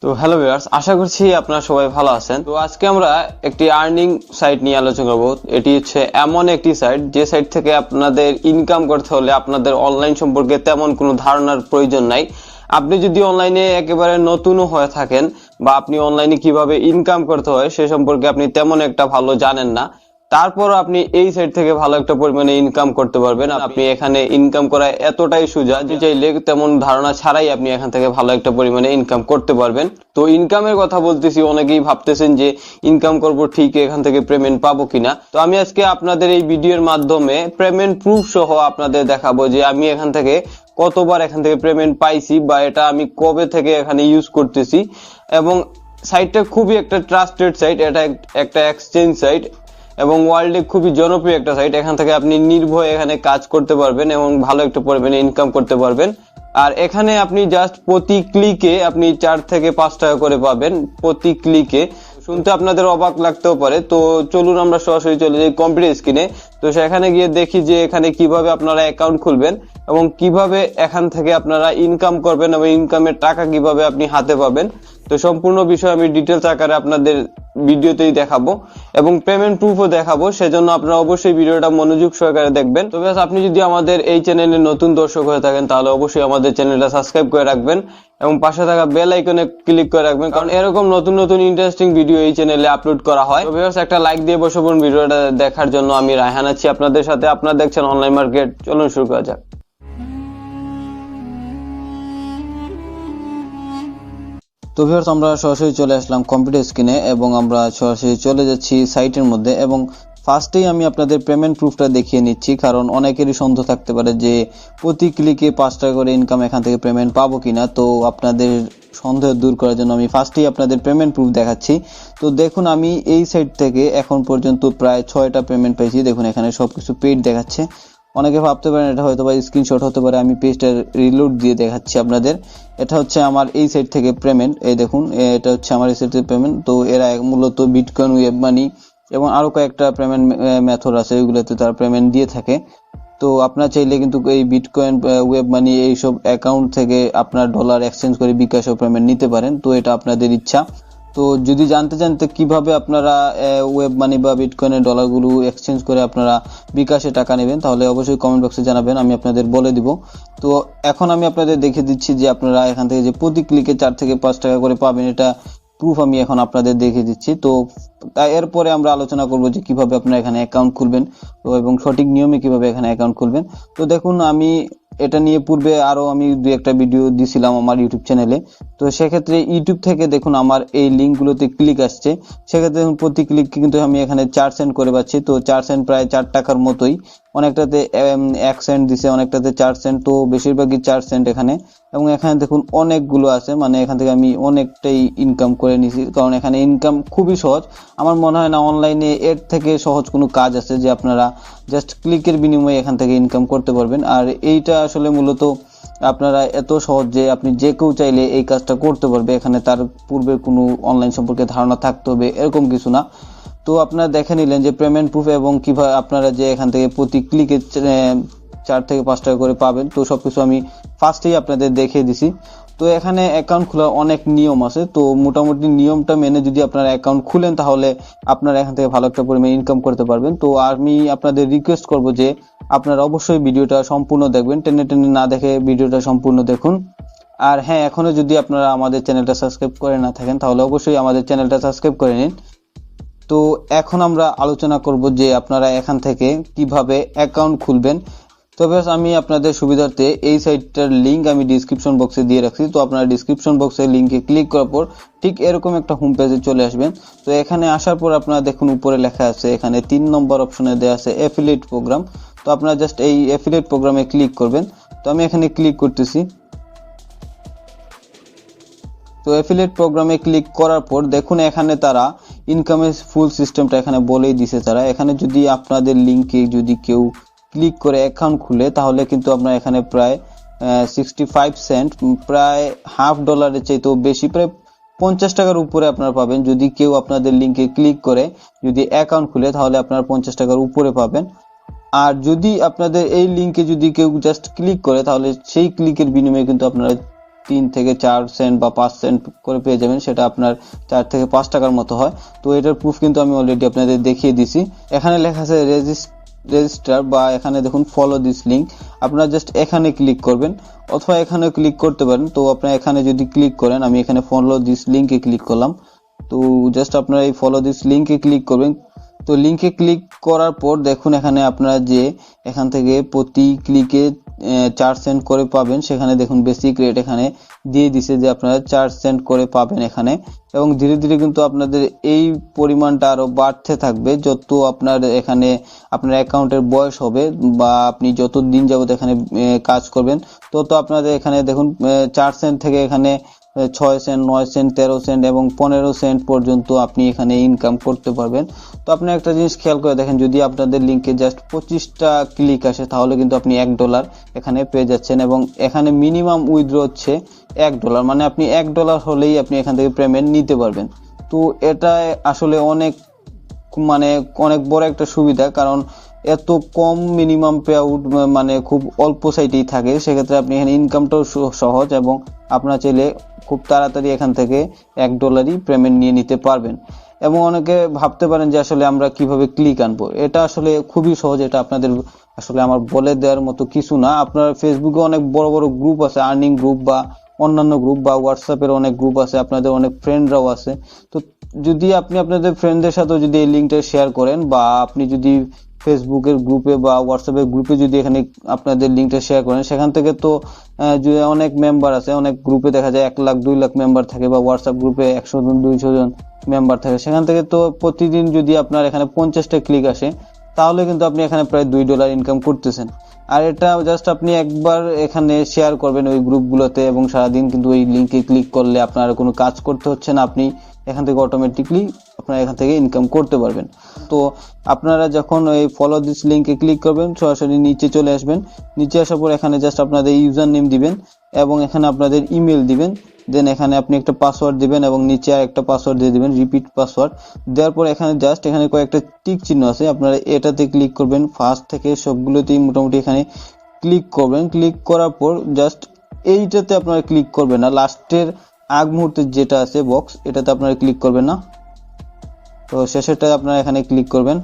তো hello viewers, আশা করছি আপনারা সবাই ভালো আছেন। তো আজকে আমরা একটি আর্নিং সাইট নিয়ে আলোচনা করব। এটি হচ্ছে এমন একটি সাইট যে সাইট থেকে আপনাদের ইনকাম করতে হলে আপনাদের অনলাইন সম্পর্কে তেমন কোনো ধারণার প্রয়োজন নাই। আপনি যদি অনলাইনে একেবারে নতুনও হয়ে থাকেন বা আপনি অনলাইনে কিভাবে ইনকাম করতে হয় সে সম্পর্কে আপনি তেমন একটা ভালো জানেন না, তারপর আপনি এই সাইট থেকে ভালো একটা পরিমাণে ইনকাম করতে পারবেন। আপনি এখানে ইনকাম করা এতটাই সোজা যে চাইলে তেমন ধারণা ছাড়াই আপনি এখান থেকে ভালো একটা পরিমাণে ইনকাম করতে পারবেন। তো ইনকামের কথা বলতেছি, অনেকেই ভাবতেছেন যে ইনকাম করব ঠিক, এখান থেকে পেমেন্ট পাবো কিনা। তো আমি আজকে আপনাদের এই ভিডিওর মাধ্যমে পেমেন্ট প্রুফ সহ আপনাদের দেখাবো যে আমি এখান থেকে কতবার এখান থেকে পেমেন্ট পাইছি বা এটা আমি কবে থেকে এখানে ইউজ করতেছি। এবং সাইটটা খুবই একটা ট্রাস্টেড সাইট, এটা একটা এক্সচেঞ্জ সাইট এবং ওয়ার্ল্ডে খুবই জনপ্রিয় একটা সাইট। এখান থেকে আপনি নির্ভয়ে এখানে কাজ করতে পারবেন এবং ভালো একটা পরিমাণে ইনকাম করতে পারবেন। আর এখানে আপনি জাস্ট প্রতি ক্লিকে আপনি 4 থেকে 5 টাকা করে পাবেন প্রতি ক্লিকে। শুনতে আপনাদের অবাক লাগতেও পারে, তো চলুন আমরা সরাসরি চলে যাই কম্পিউটার স্ক্রিনে। তো সেখানে গিয়ে দেখি যে এখানে কিভাবে আপনারা অ্যাকাউন্ট খুলবেন এবং কিভাবে এখান থেকে আপনারা ইনকাম করবেন এবং ইনকামের টাকা কিভাবে আপনি হাতে পাবেন। তো সম্পূর্ণ বিষয় আমি ডিটেলস আকারে আপনাদের ভিডিওতেই দেখাবো এবং পেমেন্ট প্রুফও দেখাবো, সেজন্য আপনারা অবশ্যই ভিডিওটা মনোযোগ সহকারে দেখবেন। তো ব্যাস, আপনি যদি আমাদের এই চ্যানেলে নতুন দর্শক হয়ে থাকেন তাহলে অবশ্যই আমাদের চ্যানেলটা সাবস্ক্রাইব করে রাখবেন এবং পাশে থাকা বেল আইকনে ক্লিক করে রাখবেন, কারণ এরকম নতুন নতুন ইন্টারেস্টিং ভিডিও এই চ্যানেলে আপলোড করা হয়। তো ভিউয়ার্স, একটা লাইক দিয়ে বসে পড়ুন ভিডিওটা দেখার জন্য। আমি রায়হান আছি আপনাদের সাথে, আপনারা দেখছেন অনলাইন মার্কেট। চলুন শুরু করা যাক। তো ভিউয়ার্স, আমরা সরাসরি চলে আসলাম কম্পিউটার স্ক্রিনে এবং আমরা সরাসরি চলে যাচ্ছি সাইটের মধ্যে। এবং ফার্স্টেই আমি আপনাদের পেমেন্ট প্রুফটা দেখিয়ে নিচ্ছি, কারণ অনেকেরই সন্দেহ থাকতে পারে যে প্রতি ক্লিকে 5 টাকা করে ইনকাম এখান থেকে পেমেন্ট পাবো কিনা। তো আপনাদের সন্দেহ দূর করার জন্য আমি ফার্স্টেই আপনাদের পেমেন্ট প্রুফ দেখাচ্ছি। তো দেখুন, আমি এই সাইট থেকে এখন পর্যন্ত প্রায় 6টা পেমেন্ট পেয়েছি। দেখুন এখানে সবকিছু পেইড দেখাচ্ছে। অনেকে ভাবতে পারেন এটা হয়তো বা স্ক্রিনশট হতে পারে, আমি পেজটা রিলোড দিয়ে দেখাচ্ছি আপনাদের। এটা হচ্ছে আমার এই সাইট থেকে পেমেন্ট, এই দেখুন এটা হচ্ছে আমার এই সাইট থেকে পেমেন্ট। তো এরা মূলত বিটকয়েন, ওয়েব মানি এবং আরো কয়েকটা পেমেন্ট মেথড আছে, এগুলোতে তারা পেমেন্ট দিয়ে থাকে। তো আপনারা চাইলে কিন্তু এই বিটকয়েন, ওয়েব মানি এইসব অ্যাকাউন্ট থেকে আপনার ডলার এক্সচেঞ্জ করে বিকাশও পেমেন্ট নিতে পারেন, তো এটা আপনাদের ইচ্ছা। তো যদি জানতে চান কিভাবে আপনারা ওয়েব মানি বা বিটকয়েনের ডলারগুলো এক্সচেঞ্জ করে আপনারা বিকাশে টাকা নেবেন, তাহলে অবশ্যই কমেন্ট বক্সে জানাবেন, আমি আপনাদের বলে দিব। তো এখন আমি আপনাদের দেখিয়ে দিচ্ছি যে আপনারা এখান থেকে যে প্রতি ক্লিকে 4 থেকে 5 টাকা করে পাবেন, এটা প্রুফ আমি এখন আপনাদের দেখিয়ে দিচ্ছি। তো এরপরে আমরা আলোচনা করব যে কিভাবে আপনারা এখানে অ্যাকাউন্ট খুলবেন এবং সঠিক নিয়মে কিভাবে এখানে অ্যাকাউন্ট খুলবেন। তো দেখুন, আমি এটা নিয়ে পূর্বে আরো আমি 2-1টা ভিডিও দিছিলাম আমার ইউটিউব চ্যানেলে। তো সেক্ষেত্রে ইউটিউব থেকে দেখুন আমার এই লিঙ্কগুলোতে ক্লিক আসছে। সেক্ষেত্রে দেখুন প্রতি ক্লিক কিন্তু আমি এখানে 4 সেন্ট করে পাচ্ছি। তো 4 সেন্ট প্রায় 4 টাকার মতোই। অনেকটাতে 1 সেন্ট দিছে, অনেকটাতে 4 সেন্ট, তো বেশিরভাগই 4 সেন্ট এখানে। এবং এখানে দেখুন অনেকগুলো আছে, মানে এখান থেকে আমি অনেকটাই ইনকাম করে নিছি, কারণ এখানে ইনকাম খুবই সহজ। আমার মনে হয় না অনলাইনে এর থেকে সহজ কোনো কাজ আছে যে আপনারা জাস্ট ক্লিকের বিনিময়ে এখান থেকে ইনকাম করতে পারবেন। আর এইটা আসলে মূলত আপনারা এত সহজ যে আপনি যে কেউ চাইলে এই কাজটা করতে পারবে। এখানে তার পূর্বে কোনো অনলাইন সম্পর্কে ধারণা থাকতে হবে এরকম কিছু না। তো আপনারা দেখে নিলেন যে পেমেন্ট প্রুফ এবং কিভাবে আপনারা যে এখান থেকে প্রতি ক্লিকে 4 থেকে 5 টাকা করে পাবেন, তো সবকিছু আমি ফার্স্টেই আপনাদের দেখিয়ে দিছি। তো এখানে অ্যাকাউন্ট খোলার অনেক নিয়ম আছে, তো মোটামুটি নিয়মটা মেনে যদি আপনারা অ্যাকাউন্ট খুলেন তাহলে আপনারা এখান থেকে ভালো একটা পরিমাণে ইনকাম করতে পারবেন। তো আমি আপনাদের রিকোয়েস্ট করব যে আপনারা অবশ্যই ভিডিওটা সম্পূর্ণ দেখবেন, টেনে টেনে না দেখে ভিডিওটা সম্পূর্ণ দেখুন। আর হ্যাঁ, এখনো যদি আপনারা আমাদের চ্যানেলটা সাবস্ক্রাইব করে না থাকেন তাহলে অবশ্যই আমাদের চ্যানেলটা সাবস্ক্রাইব করে নিন। তো এখন আমরা আলোচনা করব যে আপনারা এখান থেকে কিভাবে অ্যাকাউন্ট খুলবেন। তবে আমি আপনাদের সুবিধার্থে এই সাইটটার লিংক আমি ডিসক্রিপশন বক্সে দিয়ে রাখছি। তো আপনারা ডিসক্রিপশন বক্সে লিংকে ক্লিক করার পর ঠিক এরকম একটা হোম পেজে চলে আসবেন। তো এখানে আসার পর আপনারা দেখুন উপরে লেখা আছে, এখানে 3 নম্বর অপশনে দেওয়া আছে অ্যাফিলিয়েট প্রোগ্রাম। তো আপনারা জাস্ট এই অ্যাফিলিয়েট প্রোগ্রামে ক্লিক করবেন। তো আমি এখানে ক্লিক করতেছি। তো অ্যাফিলিয়েট প্রোগ্রামে ক্লিক করার পর দেখুন এখানে তারা ইনকামের ফুল সিস্টেমটা এখানে বলেই দিছে তারা। এখানে যদি আপনাদের লিংকে যদি কেউ ক্লিক করে অ্যাকাউন্ট খুলে তাহলে কিন্তু আপনার এখানে প্রায় 65 সেন্ট, প্রায় $1/2 চাইতেও বেশি, প্রায় 50 টাকার উপরে আপনারা পাবেন। যদি কেউ আপনাদের লিংকে ক্লিক করে যদি অ্যাকাউন্ট খুলে তাহলে আপনারা 50 টাকার উপরে পাবেন। আর যদি আপনাদের এই লিংকে যদি কেউ জাস্ট ক্লিক করে তাহলে সেই ক্লিকের বিনিময়ে কিন্তু আপনারা 3 থেকে 4 সেন্ট বা 5 সেন্ট করে পেয়ে যাবেন, সেটা আপনার 4 থেকে 5 টাকার মতো হয়। তো এটার প্রুফ কিন্তু আমি অলরেডি আপনাদের দেখিয়ে দিছি। এখানে লেখা আছে রেজিস্টার, বা এখানে দেখুন ফলো দিস লিঙ্ক, আপনারা জাস্ট এখানে ক্লিক করবেন অথবা এখানে ক্লিক করতে পারেন। তো আপনারা এখানে যদি ক্লিক করেন, আমি এখানে ফলো দিস লিঙ্কে ক্লিক করলাম। তো জাস্ট আপনারা এই ফলো দিস লিঙ্কে ক্লিক করবেন। তো লিঙ্কে ক্লিক করার পর দেখুন এখানে আপনারা যে এখান থেকে প্রতি ক্লিকে 4 সেন্ট করে পাবেন, সেখানে দেখুন বেসিক রেট এখানে দিয়ে দিছে যে আপনারা 4 সেন্ট করে পাবেন এখানে। এবং ধীরে ধীরে কিন্তু আপনাদের এই পরিমাণটা আরো বাড়তে থাকবে যত আপনার এখানে আপনার অ্যাকাউন্টের বয়স হবে, বা আপনি যত দিন যাবত এখানে কাজ করবেন তত আপনাদের এখানে দেখুন 4 সেন্ট থেকে এখানে 6 সেন্ট, 9 সেন্ট, 13 সেন্ট এবং 15 সেন্ট পর্যন্ত আপনি এখানে ইনকাম করতে পারবেন। তো আপনি একটা জিনিস খেয়াল করে দেখেন, যদি আপনাদের লিঙ্কে জাস্ট 25টা ক্লিক আসে তাহলে কিন্তু আপনি $1 এখানে পেয়ে যাচ্ছেন, এবং এখানে মিনিমাম উইথড্র হচ্ছে $1, মানে আপনি $1 হলেই আপনি এখান থেকে পেমেন্ট নিতে পারবেন। তো এটা আসলে অনেক বড় একটা সুবিধা, কারণ এত কম মিনিমাম পে আউট, মানে খুব অল্প সাইটেই থাকে, সেক্ষেত্রে আপনি এখানে ইনকামটাও সহজ, এবং আপনার চাইলে খুব তাড়াতাড়ি এখান থেকে $1 পেমেন্ট নিয়ে নিতে পারবেন। এবং অনেকে ভাবতে পারেন যে আসলে আমরা কিভাবে ক্লিক আনবো, এটা আসলে খুবই সহজ। এটা আপনাদের আসলে আমার বলে দেওয়ার মতো কিছু না। আপনার ফেসবুকে অনেক বড় বড় গ্রুপ আছে, আর্নিং গ্রুপ বা অন্যান্য গ্রুপ, বা হোয়াটসঅ্যাপের অনেক গ্রুপ আছে, আপনাদের অনেক ফ্রেন্ডরাও আছে। তো যদি আপনি আপনাদের ফ্রেন্ডদের সাথে যদি এই লিঙ্কটা শেয়ার করেন, বা আপনি যদি ফেসবুকের গ্রুপে বা হোয়াটসঅ্যাপের গ্রুপে যদি এখানে আপনাদের লিঙ্কটা শেয়ার করেন, সেখান থেকে তো যে অনেক মেম্বার আছে, অনেক গ্রুপে দেখা যায় 1 লাখ 2 লাখ মেম্বার থাকে, বা হোয়াটসঅ্যাপ গ্রুপে 100 জন 200 জন মেম্বার থাকে, সেখান থেকে তো প্রতিদিন যদি আপনার এখানে 50টা ক্লিক আসে তাহলে কিন্তু আপনি এখানে প্রায় $2 ইনকাম করতেছেন। আর এটা জাস্ট আপনি একবার এখানে শেয়ার করবেন ওই গ্রুপগুলোতে, এবং সারাদিন কিন্তু ওই লিঙ্কে ক্লিক করলে আপনার কোনো কাজ করতে হচ্ছে না, আপনি এখান থেকে অটোমেটিকলি আপনারা এখান থেকে ইনকাম করতে পারবেন। তো আপনারা যখন ওই ফলো দিস লিঙ্কে ক্লিক করবেন, সরাসরি নিচে চলে আসবেন। নিচে আসার পর এখানে জাস্ট আপনাদের ইউজার নেম দিবেন এবং এখানে আপনাদের ইমেল দিবেন। দেন এখানে আপনি একটা পাসওয়ার্ড দিবেন এবং নিচে আর একটা পাসওয়ার্ড দিয়ে দিবেন, রিপিট পাসওয়ার্ড দেওয়ার পর এখানে জাস্ট এখানে কয়েকটা টিক চিহ্ন আছে, আপনারা এটাতে ক্লিক করবেন। ফার্স্ট থেকে সবগুলোতেই মোটামুটি এখানে ক্লিক করবেন। ক্লিক করার পর জাস্ট এইটাতে আপনারা ক্লিক করবেন না, লাস্টের আগ মুহূর্তে যেটা আছে বক্স, এটাতে আপনারা ক্লিক করবেন না, তো শেষেরটা আপনারা এখানে ক্লিক করবেন।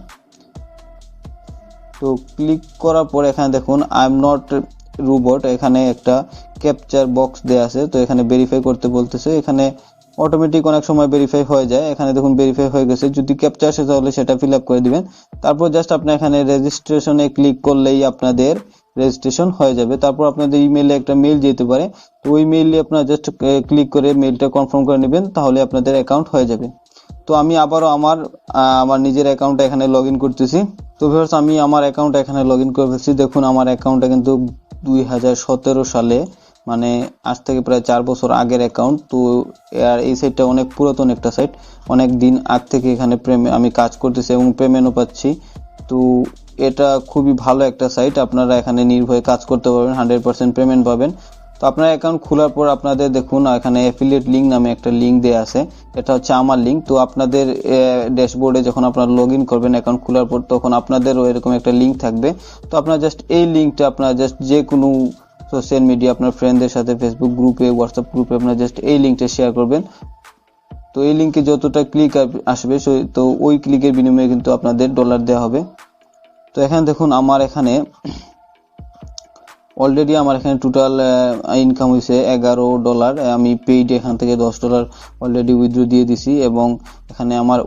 তো ক্লিক করার পর এখানে দেখুন আই এম নট রোবট, এখানে একটা ক্যাপচার বক্স দেয়া আছে, তো এখানে ভেরিফাই করতে বলতেছে। এখানে অটোমেটিক অনেক সময় ভেরিফাই হয়ে যায়, এখানে দেখুন ভেরিফাই হয়ে গেছে। যদি ক্যাপচার আসে তাহলে সেটা ফিল আপ করে দিবেন। তারপর জাস্ট আপনি এখানে রেজিস্ট্রেশনে ক্লিক করলেই আপনাদের রেজিস্ট্রেশন হয়ে যাবে। তারপর আপনাদের ইমেইলে একটা মেইল যেতে পারে, তো ওই মেইলে আপনারা জাস্ট ক্লিক করে মেইলটা কনফার্ম করে নেবেন, তাহলে আপনাদের অ্যাকাউন্ট হয়ে যাবে। তো আমি আবারও আমার নিজের অ্যাকাউন্টে এখানে লগ ইন করতেছি। তো ভিউয়ার্স, আমি আমার অ্যাকাউন্টে এখানে লগ ইন করে ফেলছি। দেখুন আমার অ্যাকাউন্টটা কিন্তু 2017 সালে, মানে আজ থেকে প্রায় 4 বছর আগের অ্যাকাউন্ট। তো আর এই সাইটটা অনেক পুরাতন একটা সাইট, অনেক দিন আগ থেকে এখানে আমি কাজ করতেছি এবং পেমেন্টও পাচ্ছি। তো এটা খুবই ভালো একটা সাইট, আপনারা এখানে নির্ভয়ে কাজ করতে পারবেন, 100% পেমেন্ট পাবেন। তো আপনার অ্যাকাউন্ট খোলার পর আপনাদের দেখুন এখানে অ্যাফিলিয়েট লিঙ্ক নামে একটা লিঙ্ক দেয়া আছে, এটা হচ্ছে আমার লিঙ্ক। তো আপনাদের ড্যাশবোর্ডে যখন আপনারা লগ ইন করবেন অ্যাকাউন্ট খোলার পর, তখন আপনাদেরও এরকম একটা লিঙ্ক থাকবে। তো আপনারা জাস্ট এই লিঙ্কটা আপনারা জাস্ট যে কোনো সোশ্যাল মিডিয়া আপনার ফ্রেন্ডদের সাথে, ফেসবুক গ্রুপে, হোয়াটসঅ্যাপ গ্রুপে আপনারা জাস্ট এই লিঙ্কটা শেয়ার করবেন। তো এই লিঙ্কে যতটা ক্লিক আসবে, তো ওই ক্লিকের বিনিময়ে কিন্তু আপনাদের ডলার দেওয়া হবে। তো এখানে দেখুন আমার এখানে অলরেডি আমার এখানে টোটাল ইনকাম হয়েছে $11। আমি পেইড এখান থেকে $10 অলরেডি উইথড্র দিয়ে দিছি, এবং এখানে আমার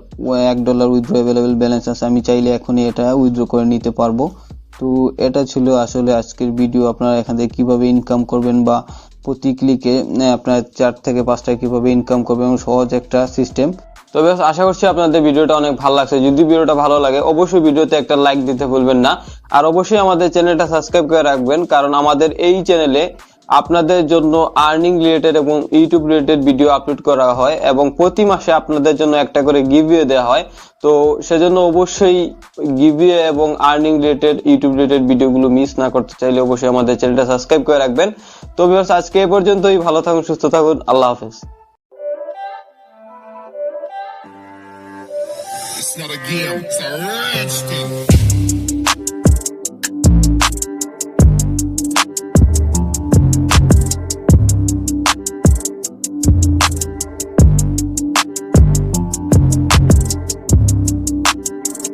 $1 উইথড্র অ্যাভেলেবেল ব্যালেন্স আছে, আমি চাইলে এখনই এটা উইথড্র করে নিতে পারবো। তো এটা ছিল আসলে আজকের ভিডিও, আপনারা এখান থেকে কিভাবে ইনকাম করবেন, বা প্রতি ক্লিকে আপনার 4 থেকে 5 টাকা কিভাবে ইনকাম করবেন, সহজ একটা সিস্টেম। তবে আশা করছি আপনাদের ভিডিওটা অনেক ভালো লাগছে। যদি ভিডিওটা ভালো লাগে অবশ্যই ভিডিওতে একটা লাইক দিতে ভুলবেন না, আর অবশ্যই আমাদের চ্যানেলটা সাবস্ক্রাইব করে রাখবেন, কারণ আমাদের এই চ্যানেলে আপনাদের জন্য আর্নিং রিলেটেড এবং ইউটিউব রিলেটেড ভিডিও আপলোড করা হয়, এবং প্রতি মাসে আপনাদের জন্য একটা করে গিভওয়ে দেওয়া হয়। তো সেজন্য অবশ্যই গিভওয়ে এবং আর্নিং রিলেটেড ইউটিউব রিলেটেড ভিডিওগুলো মিস না করতে চাইলে অবশ্যই আমাদের চ্যানেলটা সাবস্ক্রাইব করে রাখবেন। তো ভিউয়ার্স, আজকে এই পর্যন্তই, ভালো থাকুন, সুস্থ থাকুন, আল্লাহ হাফেজ। It's not a game, it's a rich thing.